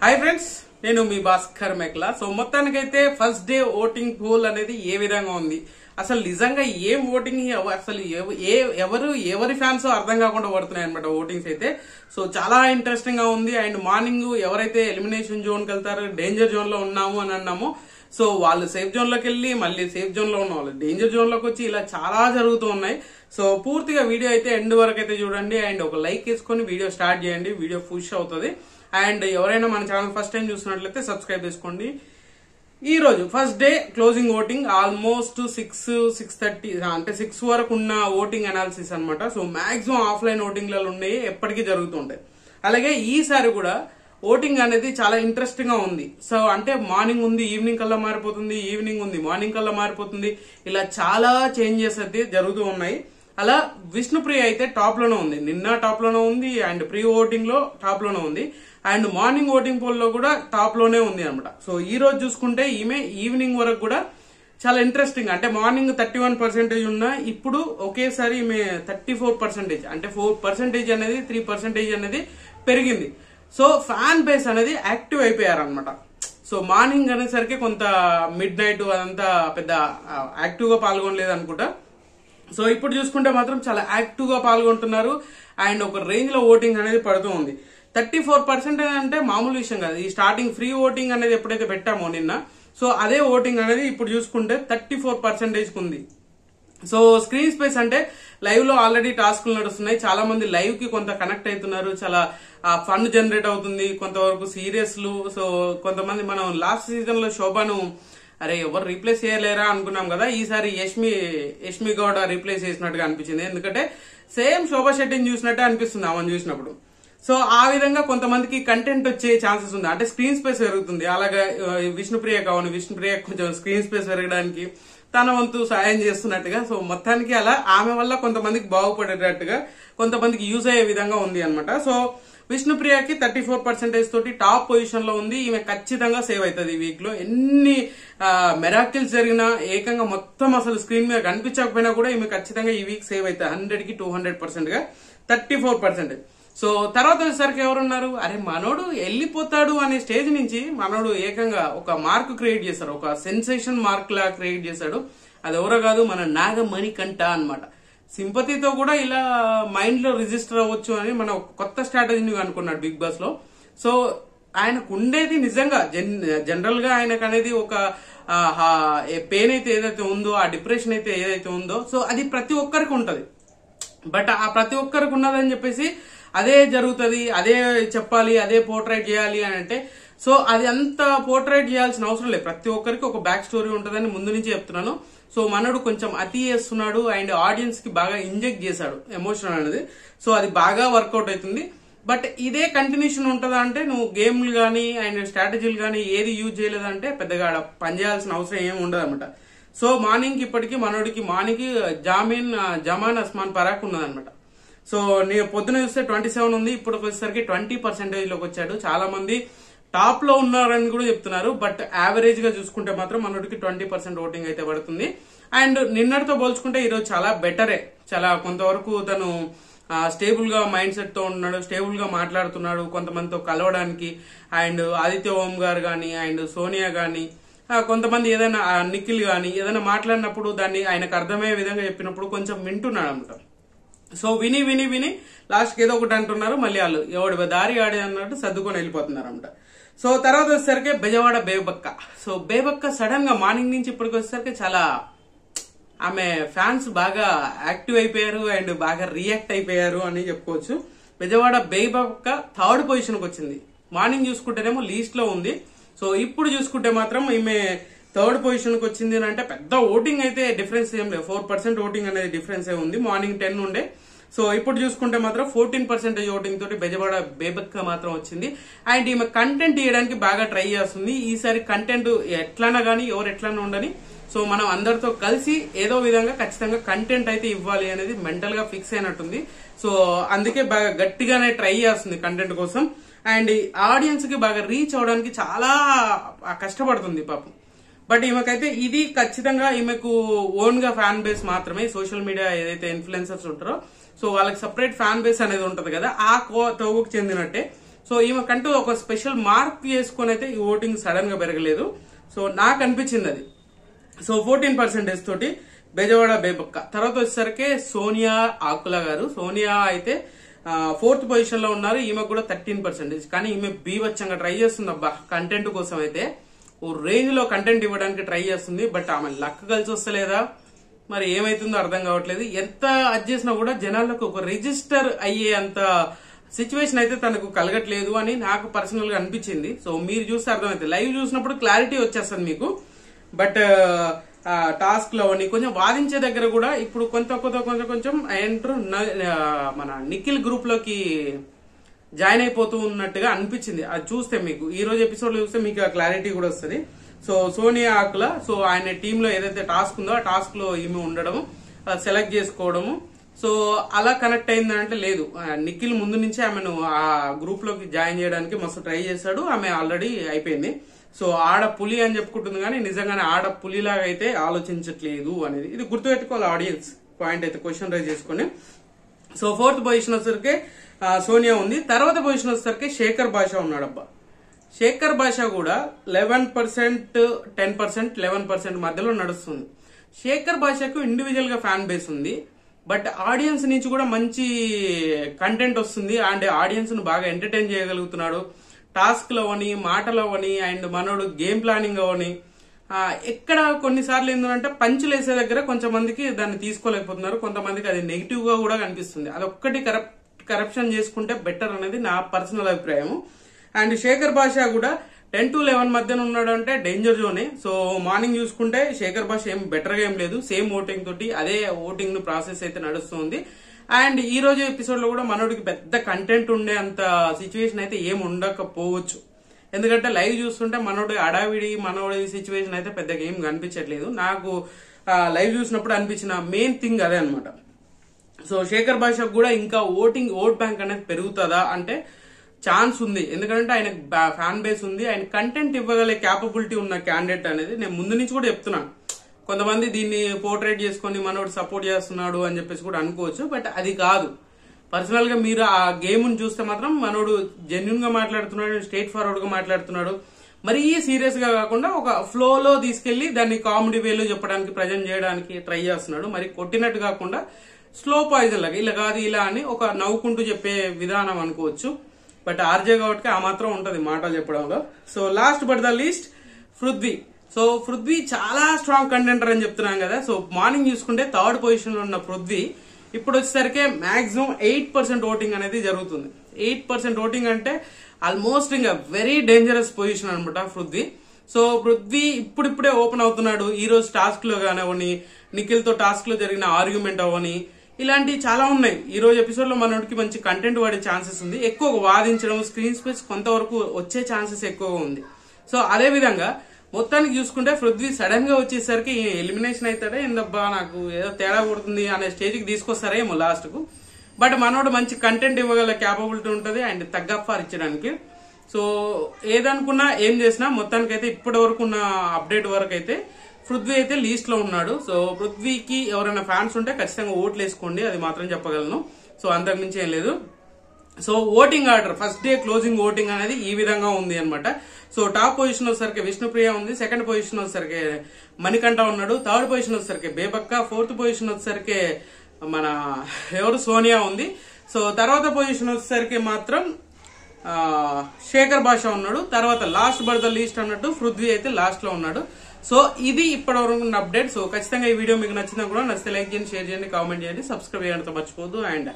Hi friends, నేను మీ Bhaskar మెక్లా. So మొత్తానికైతే first day voting poll అనేది ఏ విధంగా ఉంది, అసలు నిజంగా ఏం ఓటింగ్, అసలు ఎవరి ఫ్యాన్స్ అర్థం కాకుండా పడుతున్నాయి అనమాట ఓటింగ్స్ అయితే. సో చాలా ఇంట్రెస్టింగ్ గా ఉంది. అండ్ మార్నింగ్ ఎవరైతే ఎలిమినేషన్ జోన్ కి వెళ్తారో, డేంజర్ జోన్ లో ఉన్నాము అని అన్నాము, సో వాళ్ళు సేఫ్ జోన్ లోకి వెళ్ళి మళ్ళీ సేఫ్ జోన్ లో ఉన్న వాళ్ళు డేంజర్ జోన్ లోకి వచ్చి ఇలా చాలా జరుగుతూ ఉన్నాయి. సో పూర్తిగా వీడియో అయితే ఎండ్ వరకు అయితే చూడండి. అండ్ ఒక లైక్ వేసుకొని వీడియో స్టార్ట్ చేయండి, వీడియో పుష్ అవుతుంది. అండ్ ఎవరైనా మన ఛానల్ ఫస్ట్ టైం చూస్తున్నట్లయితే సబ్స్క్రైబ్ చేసుకోండి. ఈ రోజు first day closing voting almost 6:30 అంటే 6 వరకు ఉన్న ఓటింగ్ అనాలిసిస్ అనమాట. సో మాక్సిమం ఆఫ్లైన్ ఓటింగ్లలో ఉన్నాయి, ఎప్పటికీ జరుగుతుంటాయి. అలాగే ఈసారి కూడా ఓటింగ్ అనేది చాలా ఇంట్రెస్టింగ్ గా ఉంది. సో అంటే మార్నింగ్ ఉంది, ఈవినింగ్ కల్లా మారిపోతుంది, ఈవినింగ్ ఉంది, మార్నింగ్ కల్లా మారిపోతుంది. ఇలా చాలా చేంజెస్ అయితే జరుగుతూ ఉన్నాయి. అలా విష్ణుప్రియ అయితే టాప్ లోనే ఉంది, నిన్న టాప్ లోనే ఉంది, అండ్ ప్రీ ఓటింగ్ లో టాప్ లోనే ఉంది, అండ్ మార్నింగ్ ఓటింగ్ పోల్ లో కూడా టాప్ లోనే ఉంది అనమాట. సో ఈ రోజు చూసుకుంటే ఈమె ఈవినింగ్ వరకు కూడా చాలా ఇంట్రెస్టింగ్, అంటే మార్నింగ్ 31% ఉన్నా ఇప్పుడు ఒకేసారి ఈమె 34%, అంటే 4% అనేది 3% అనేది పెరిగింది. సో ఫ్యాన్ బేస్ అనేది యాక్టివ్ అయిపోయారు అనమాట. సో మార్నింగ్ అనేసరికి కొంత మిడ్ నైట్ అదంతా పెద్ద యాక్టివ్ గా పాల్గొనలేదు అనుకుంటా. సో ఇప్పుడు చూసుకుంటే మాత్రం చాలా యాక్టివ్ గా పాల్గొంటున్నారు. అండ్ ఒక రేంజ్ లో ఓటింగ్ అనేది పడుతూ ఉంది. 34% అంటే మామూలు విషయం కాదు. ఈ స్టార్టింగ్ ఫ్రీ ఓటింగ్ అనేది ఎప్పుడైతే పెట్టామో నిన్న, సో అదే ఓటింగ్ అనేది ఇప్పుడు చూసుకుంటే 34% ఉంది. సో స్క్రీన్ స్పేస్ అంటే లైవ్ లో ఆల్రెడీ టాస్క్లు నడుస్తున్నాయి, చాలా మంది లైవ్ కి కొంత కనెక్ట్ అవుతున్నారు, చాలా ఫన్ జనరేట్ అవుతుంది, కొంతవరకు సీరియస్లు. సో కొంతమంది మనం లాస్ట్ సీజన్ లో శోభను అరే ఎవరు రీప్లేస్ చేయలేరా అనుకున్నాం కదా, ఈసారి యష్మి గౌడ రీప్లేస్ చేసినట్టుగా అనిపించింది. ఎందుకంటే సేమ్ శోభా శెట్టిని చూసినట్టే అనిపిస్తుంది ఆమెను చూసినప్పుడు. సో ఆ విధంగా కొంతమందికి కంటెంట్ వచ్చే ఛాన్సెస్ ఉంది, అంటే స్క్రీన్ స్పేస్ పెరుగుతుంది. అలాగే విష్ణుప్రియ విష్ణుప్రియ కొంచెం స్క్రీన్ స్పేస్ పెరగడానికి తన వంతు సాయం చేస్తున్నట్టుగా. సో మొత్తానికి అలా ఆమె వల్ల కొంతమందికి బాగుపడేటట్టుగా, కొంతమందికి యూజ్ అయ్యే విధంగా ఉంది అనమాట. సో విష్ణుప్రియకి 34% తోటి టాప్ పొజిషన్ లో ఉంది. ఈమె ఖచ్చితంగా సేవ్ అవుతుంది ఈ వీక్ లో. ఎన్ని మెరాకిల్స్ జరిగినా, ఏకంగా మొత్తం అసలు స్క్రీన్ మీద కనిపించకపోయినా కూడా ఈమె ఖచ్చితంగా ఈ వీక్ సేవ్ అవుతుంది 100కి 200% గా 34%. సో తర్వాత వచ్చేసరికి ఎవరున్నారు, అరే మనోడు వెళ్ళిపోతాడు అనే స్టేజ్ నుంచి మనోడు ఏకంగా ఒక మార్క్ క్రియేట్ చేశారు, ఒక సెన్సేషన్ మార్క్ లా క్రియేట్ చేశాడు. అది ఎవరో కాదు, మన నాగమణికంఠ అన్నమాట. సింపతితో కూడా ఇలా మైండ్ లో రిజిస్టర్ అవ్వచ్చు అని మన కొత్త స్ట్రాటజీని అనుకున్నాడు బిగ్ బాస్ లో. సో ఆయనకు ఉండేది నిజంగా జనరల్ గా ఆయనకు అనేది ఒక పెయిన్ అయితే ఏదైతే ఉందో, ఆ డిప్రెషన్ అయితే ఏదైతే ఉందో, సో అది ప్రతి ఒక్కరికి ఉంటది. బట్ ఆ ప్రతి ఒక్కరికి ఉన్నదని చెప్పేసి అదే జరుగుతుంది, అదే చెప్పాలి, అదే పోర్ట్రేట్ చేయాలి అని అంటే, సో అది అంత పోర్ట్రేట్ చేయాల్సిన అవసరం లేదు. ప్రతి ఒక్కరికి ఒక బ్యాక్ స్టోరీ ఉంటుందని ముందు నుంచి చెప్తున్నాను. సో మనోడు కొంచెం అతి చేస్తున్నాడు, అండ్ ఆడియన్స్ కి బాగా ఇంజెక్ట్ చేశాడు ఎమోషన్ అనేది. సో అది బాగా వర్కౌట్ అవుతుంది. బట్ ఇదే కంటిన్యూషన్ ఉంటుందా అంటే, నువ్వు గేమ్లు కానీ అండ్ స్ట్రాటజీలు కానీ ఏది యూజ్ చేయలేదంటే పెద్దగా పనిచేయాల్సిన అవసరం ఏమి ఉండదు అనమాట. సో మార్నింగ్ కి ఇప్పటికి మనోడికి మార్నింగ్ జమాన్ అస్మాన్ పరాక్ ఉన్నదనమాట. సో నేను పొద్దున చూస్తే 27 ఉంది, ఇప్పుడు వచ్చేసరికి 20% లోకి వచ్చాడు. చాలా మంది టాప్ లో ఉన్నారని కూడా చెప్తున్నారు. బట్ యావరేజ్ గా చూసుకుంటే మాత్రం మనోడికి 20% ఓటింగ్ అయితే పడుతుంది. అండ్ నిన్నటితో పోల్చుకుంటే ఈరోజు చాలా బెటరే, చాలా కొంతవరకు తను స్టేబుల్ గా మైండ్ సెట్ తో ఉన్నాడు, స్టేబుల్ గా మాట్లాడుతున్నాడు కొంతమందితో కలవడానికి. అండ్ ఆదిత్య ఓం గారు గాని, అండ్ సోనియా గాని, కొంతమంది ఏదైనా నిఖిల్ గాని ఏదైనా మాట్లాడినప్పుడు దాన్ని ఆయనకు అర్థమయ్యే విధంగా చెప్పినప్పుడు కొంచెం వింటున్నాడు అనమాట. సో విని విని విని లాస్ట్ ఏదో ఒకటి అంటున్నారు, మళ్ళీ వాళ్ళు ఎవడు దారి ఆడే అన్నట్టు సర్దుకొని వెళ్ళిపోతున్నారు అనమాట. సో తర్వాత వచ్చేసరికి బెజవాడ బేబక్క. సో బేబక్క సడన్ గా మార్నింగ్ నుంచి ఇప్పటికి వచ్చేసరికి చాలా ఆమె ఫ్యాన్స్ బాగా యాక్టివ్ అయిపోయారు అండ్ బాగా రియాక్ట్ అయిపోయారు అని చెప్పుకోవచ్చు. బెజవాడ బేబక్క 3rd పొజిషన్ కి వచ్చింది. మార్నింగ్ చూసుకుంటేనేమో లీస్ట్ లో ఉంది. సో ఇప్పుడు చూసుకుంటే మాత్రం ఈమె 3rd పొజిషన్ కి వచ్చింది అని అంటే పెద్ద ఓటింగ్ అయితే డిఫరెన్స్ ఏం లేదు, 4% ఓటింగ్ అనేది డిఫరెన్స్ ఏ ఉంది. మార్నింగ్ 10 ఉండే. సో ఇప్పుడు చూసుకుంటే మాత్రం 14% ఓటింగ్ తోటి బెజవాడ బేబక్క మాత్రం వచ్చింది. అండ్ ఈమె కంటెంట్ ఇవ్వడానికి బాగా ట్రై చేస్తుంది. ఈసారి కంటెంట్ ఎట్లన్నా గానీ, ఎవరు ఎట్లన్నా ఉండని, సో మనం అందరితో కలిసి ఏదో విధంగా ఖచ్చితంగా కంటెంట్ అయితే ఇవ్వాలి అనేది మెంటల్ గా ఫిక్స్ అయినట్టుంది. సో అందుకే బాగా గట్టిగానే ట్రై చేస్తుంది కంటెంట్ కోసం. అండ్ ఆడియన్స్ కి బాగా రీచ్ అవడానికి చాలా కష్టపడుతుంది పాపం. బట్ ఈమెకైతే ఇది ఖచ్చితంగా ఈమెకు ఓన్ గా ఫ్యాన్ బేస్ మాత్రమే. సోషల్ మీడియా ఏదైతే ఇన్ఫ్లుయెన్సర్స్ ఉంటారో, సో వాళ్ళకి సపరేట్ ఫ్యాన్ బేస్ అనేది ఉంటది కదా, ఆ తోగుకు చెందినట్టే. సో ఈమెకంటూ ఒక స్పెషల్ మార్క్ చేసుకుని అయితే ఈ ఓటింగ్ సడన్ గా పెరగలేదు. సో నాకు అనిపించింది అది. సో 14% తోటి బెజవాడ బేబక్క. తర్వాత వచ్చేసరికి సోనియా ఆకుల గారు. సోనియా అయితే 4th పొజిషన్ లో ఉన్నారు. ఈమెకు కూడా 13%. కానీ ఈమె బీవచ్చంగా ట్రై చేస్తుంది అబ్బా కంటెంట్ కోసం అయితే. ఓ రేంజ్ లో కంటెంట్ ఇవ్వడానికి ట్రై చేస్తుంది. బట్ ఆమె లక్ కలిసి వస్తలేదా మరి ఏమైతుందో అర్థం కావట్లేదు. ఎంత అది చేసినా కూడా జనాలకు ఒక రిజిస్టర్ అయ్యే అంత సిచ్యువేషన్ అయితే తనకు కలగట్లేదు అని నాకు పర్సనల్ గా అనిపించింది. సో మీరు చూస్తే అర్థమవుతుంది. లైవ్ చూసినప్పుడు క్లారిటీ వచ్చేస్తుంది మీకు. బట్ టాస్క్ లో కొంచెం వాదించే దగ్గర కూడా ఇప్పుడు కొంచెం ఏంటారు మన నిఖిల్ గ్రూప్ లోకి జాయిన్ అయిపోతూ ఉన్నట్టుగా అనిపించింది. అది చూస్తే మీకు ఈ రోజు ఎపిసోడ్ లో చూస్తే మీకు ఆ క్లారిటీ కూడా వస్తుంది. సో సోనియా ఆకుల సో ఆయన టీమ్ లో ఏదైతే టాస్క్ ఉందో ఆ టాస్క్ లో ఈమె ఉండడం, సెలెక్ట్ చేసుకోవడము, సో అలా కనెక్ట్ అయిందంటే లేదు. నిఖిల్ ముందు నుంచే ఆమెను ఆ గ్రూప్ లోకి జాయిన్ చేయడానికి మస్తు ట్రై చేశాడు. ఆమె ఆల్రెడీ అయిపోయింది. సో ఆడ పులి అని చెప్పుకుంటుంది కానీ నిజంగానే ఆడ పులిలాగా అయితే ఆలోచించట్లేదు అనేది ఇది గుర్తుపెట్టుకోవాలి ఆడియన్స్. పాయింట్ అయితే క్వశ్చన్ రైజ్ చేసుకుని. సో 4th పొజిషన్ వచ్చేసరికి సోనియా ఉంది. తర్వాత పొజిషన్ వచ్చేసరికి శేఖర్ భాష ఉన్నాడబ్బా. శేఖర్ భాష కూడా 11%, 10%, 11% మధ్యలో నడుస్తుంది. శేఖర్ భాషకు ఇండివిజువల్ గా ఫ్యాన్ బేస్ ఉంది. బట్ ఆడియన్స్ నుంచి కూడా మంచి కంటెంట్ వస్తుంది. అండ్ ఆడియన్స్ ను బాగా ఎంటర్టైన్ చేయగలుగుతున్నాడు. టాస్క్ లో అని, మాటలో అని, అండ్ మనోడు గేమ్ ప్లానింగ్ అవని. ఎక్కడ కొన్నిసార్లు ఏంటంటే పంచులు వేసే దగ్గర కొంతమందికి దాన్ని తీసుకోలేకపోతున్నారు. కొంతమందికి అది నెగిటివ్ గా కూడా కనిపిస్తుంది. అదొక్కటి కరప్షన్ చేసుకుంటే బెటర్ అనేది నా పర్సనల్ అభిప్రాయం. అండ్ శేఖర్ భాష కూడా 10 to 11 మధ్యన ఉన్నాడు అంటే డేంజర్ జోనే. సో మార్నింగ్ చూసుకుంటే శేఖర్ భాష ఏం బెటర్ గా ఏం లేదు. సేమ్ ఓటింగ్ తోటి అదే ఓటింగ్ ప్రాసెస్ అయితే నడుస్తుంది. అండ్ ఈ రోజు ఎపిసోడ్ లో కూడా మనోడికి పెద్ద కంటెంట్ ఉండే అంత సిచ్యువేషన్ అయితే ఏం ఉండకపోవచ్చు. ఎందుకంటే లైవ్ చూస్తుంటే మనోడి అడావిడి మనోడి సిచ్యువేషన్ అయితే పెద్దగా ఏం కనిపించట్లేదు. నాకు లైవ్ చూసినప్పుడు అనిపించిన మెయిన్ థింగ్ అదే అనమాట. సో శేఖర్ భాషకు కూడా ఇంకా ఓట్ బ్యాంక్ అనేది పెరుగుతుందా అంటే ఛాన్స్ ఉంది. ఎందుకంటే ఆయన ఫ్యాన్ బేస్ ఉంది. ఆయన కంటెంట్ ఇవ్వగల క్యాపబిలిటీ ఉన్న క్యాండిడేట్ అనేది నేను ముందు నుంచి కూడా చెప్తున్నాను. కొంతమంది దీన్ని పోర్ట్రేట్ చేసుకుని మనోడు సపోర్ట్ చేస్తున్నాడు అని చెప్పేసి కూడా అనుకోవచ్చు. బట్ అది కాదు. పర్సనల్ గా మీరు ఆ గేమ్ ను చూస్తే మాత్రం మనోడు జెన్యున్ గా మాట్లాడుతున్నాడు, స్ట్రైట్ ఫార్వర్డ్ గా మాట్లాడుతున్నాడు. మరీ సీరియస్ గా కాకుండా ఒక ఫ్లోలో తీసుకెళ్లి దాన్ని కామెడీ వేలో చెప్పడానికి ప్రజెంట్ చేయడానికి ట్రై చేస్తున్నాడు. మరి కొట్టినట్టు కాకుండా స్లో పాయిజన్ లాగా ఇలా కాదు ఇలా అని ఒక నవ్వుకుంటూ చెప్పే విధానం అనుకోవచ్చు. బట్ ఆర్జే కాబట్టి ఆ మాత్రం ఉంటది మాటలు చెప్పడంలో. So last but the least Prithvi. So Prithvi చాలా స్ట్రాంగ్ కంటెంటర్ అని చెప్తున్నాం కదా. సో మార్నింగ్ చూసుకుంటే 3rd పొజిషన్ లో ఉన్న పృథ్వీ ఇప్పుడు వచ్చేసరికి మాక్సిమం 8% ఓటింగ్ అనేది జరుగుతుంది. 8% ఓటింగ్ అంటే ఆల్మోస్ట్ ఇంకా వెరీ డేంజరస్ పొజిషన్ అనమాట పృథ్వీ. సో పృథ్వీ ఇప్పుడిప్పుడే ఓపెన్ అవుతున్నాడు. ఈ రోజు టాస్క్ లో కానివ్వని, నిఖిల్ తో టాస్క్ లో జరిగిన ఆర్గ్యుమెంట్ అవని, ఇలాంటివి చాలా ఉన్నాయి. ఈ రోజు ఎపిసోడ్ లో మనకి మంచి కంటెంట్ పడే ఛాన్సెస్ ఉంది. ఎక్కువ వాదించడం, స్క్రీన్ స్పేస్ కొంతవరకు వచ్చే ఛాన్సెస్ ఎక్కువగా ఉంది. సో అదే విధంగా మొత్తానికి చూసుకుంటే పృథ్వీ సడన్ గా వచ్చేసరికి ఎలిమినేషన్ అవుతాడే ఏందబ్బా నాకు ఏదో తేడా కొడుతుంది అనే స్టేజ్ కి తీసుకొస్తారేమో లాస్ట్ కు. బట్ మనోడు మంచి కంటెంట్ ఇవ్వగల క్యాపబిలిటీ ఉంటుంది అండ్ తగ్గఫార్ ఇచ్చడానికి. సో ఏదనుకున్నా ఏం చేసినా మొత్తానికైతే ఇప్పటి వరకు ఉన్న అప్డేట్ వరకు అయితే పృథ్వీ అయితే లీస్ట్ లో ఉన్నాడు. సో పృథ్వీకి ఎవరైనా ఫ్యాన్స్ ఉంటే ఖచ్చితంగా ఓట్లు వేసుకోండి, అది మాత్రం చెప్పగలను. సో అంతకుమించి ఏం లేదు. So voting order first day closing voting అనేది ఈ విధంగా ఉంది అనమాట. సో టాప్ పొజిషన్ వచ్చేసరికి విష్ణుప్రియ ఉంది. 2nd పొజిషన్ వచ్చేసరికి మణికంఠ ఉన్నాడు. 3rd పొజిషన్ వచ్చేసరికి బేబక్క. 4th పొజిషన్ వచ్చేసరికి మన ఎవరు సోనియా ఉంది. సో తర్వాత పొజిషన్ వచ్చేసరికి మాత్రం శేఖర్ భాష ఉన్నాడు. తర్వాత లాస్ట్ బట్ ద లీస్ట్ అన్నట్టు పృథ్వీ అయితే లాస్ట్ లో ఉన్నాడు. సో ఇది ఇప్పటివరకు ఉన్న అప్డేట్. సో ఖచ్చితంగా ఈ వీడియో మీకు నచ్చినా కూడా నచ్చితే లైక్ చేయండి, షేర్ చేయండి, కామెంట్ చేయండి, సబ్స్క్రైబ్ చేయడంతో మర్చిపోద్దు. అండ్